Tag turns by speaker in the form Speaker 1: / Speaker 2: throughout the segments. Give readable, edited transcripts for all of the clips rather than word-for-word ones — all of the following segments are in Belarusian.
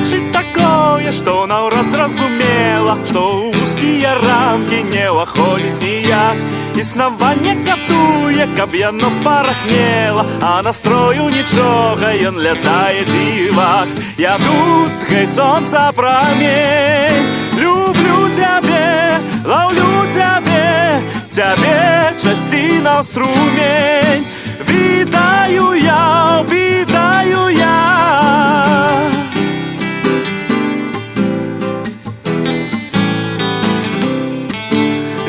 Speaker 1: бачыць такое, што наўрад зразумела, што ў вузкія рамкі не ўваходзіць ніяк. Існаванне катуе, каб яно спарахнела, а настрою нічога, ён лятае дзівак. Я тут, хай сонца прамень, люблю цябе, лаўлю цябе, цябе часціна струмень. Вітаю я, вітаю я.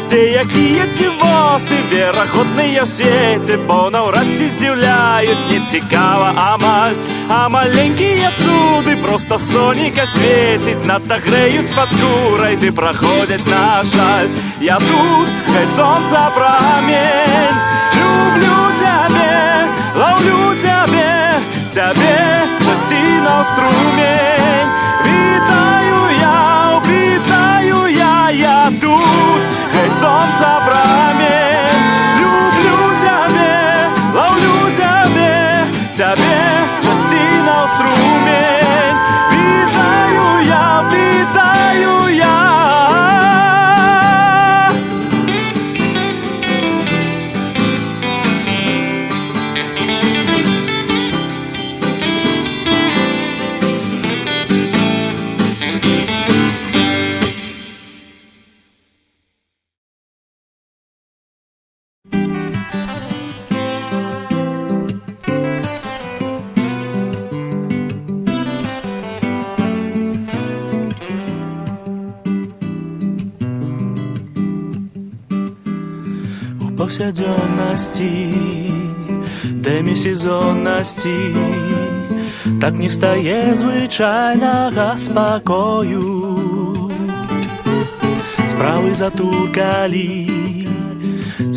Speaker 1: Дзе якія дзівосы верагодныя ў свеце, бо наўрад ці здзіўляюць, не цікава амаль. А маленькія цуды проста сонейка свеціць, надта грэюць пад скурай, ды праходзяць, на жаль. Я тут, хай сонца прамень, люблю цябе, лаўлю цябе, цябе часціна струмень. Вітаю я, вітаю я, я тут, хай сонца прамень, люблю цябе, лаўлю цябе, цябе часціна струмень. Вітаю я, вітаю я. Повсяденности, демісезонності, так не стає звичайного спокою. Справи затуркали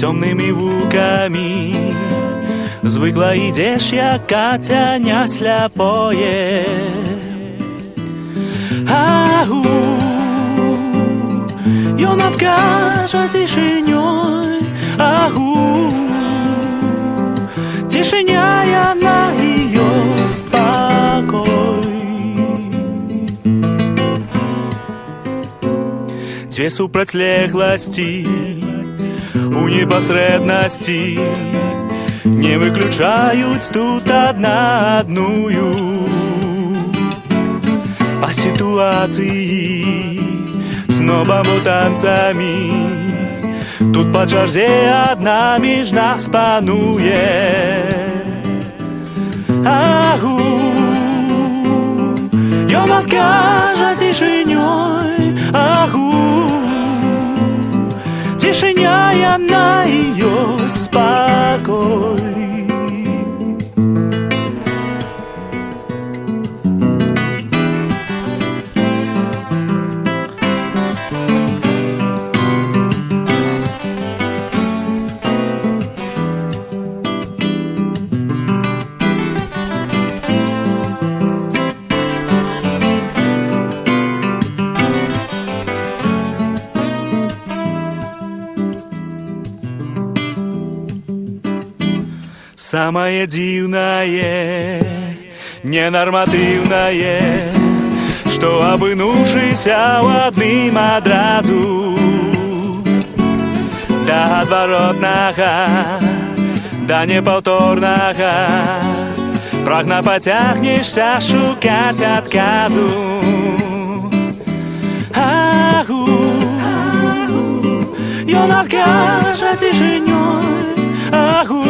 Speaker 1: темними вулками, звикла ідеш, як Катяня сляпоє. Агу, ён откажа тишинёй. Агу, тишиня яна ее спокой. Две супрацьлегласці у непасрэднасці не выключаюць тут одна одную. По ситуации с новыми танцами тут по чарзе одна між нас пануе. Агу, ён откажа тишинёй. Агу, тишиня яна ее спокой. Самое дивное, ненормативное, что обынувшийся в одним одразу до адваротнага, до неповторнага, прагна потягнешься шукать отказу. Агу, ён откажа тишинёй. Агу,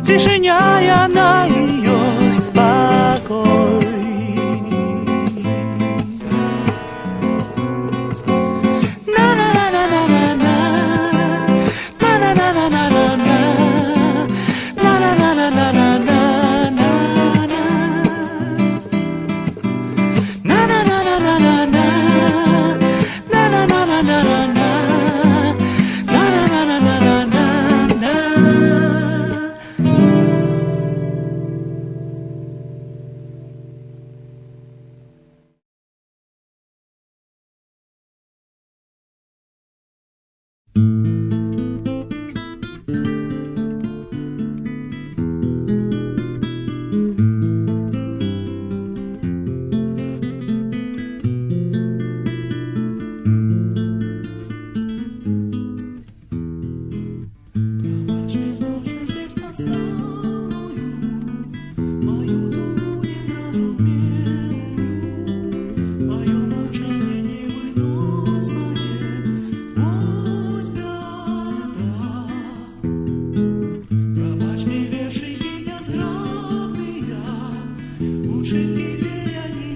Speaker 1: тишиня яна ее спокой.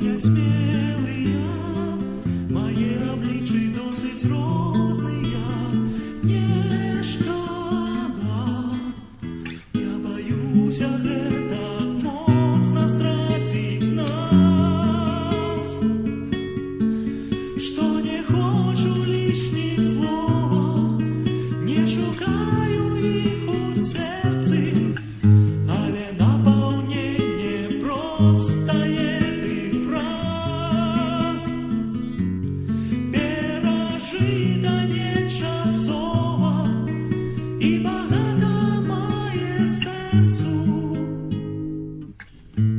Speaker 1: меня смелые, мои обличия досить грозные. Не шкода, я боюсь, это моцно стратить нас, что не хочу лишних слов, не шукаю их у сердца, але наполнение простое их фраз. Пережидание часово і багато має сенсу.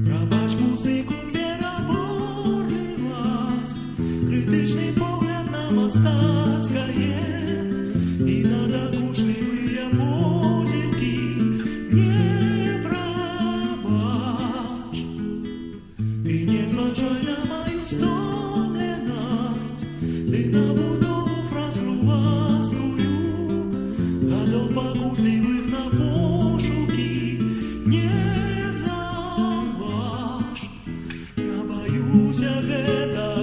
Speaker 1: Пробач музику переборливость, критичний погляд на мастацькає і надокучливые позірки. Не пробач, ти не зважай на мою стомленість, ти на будову фраз грубаскую, гадов покутливих на пошуки. Не заваж, я боюсь, это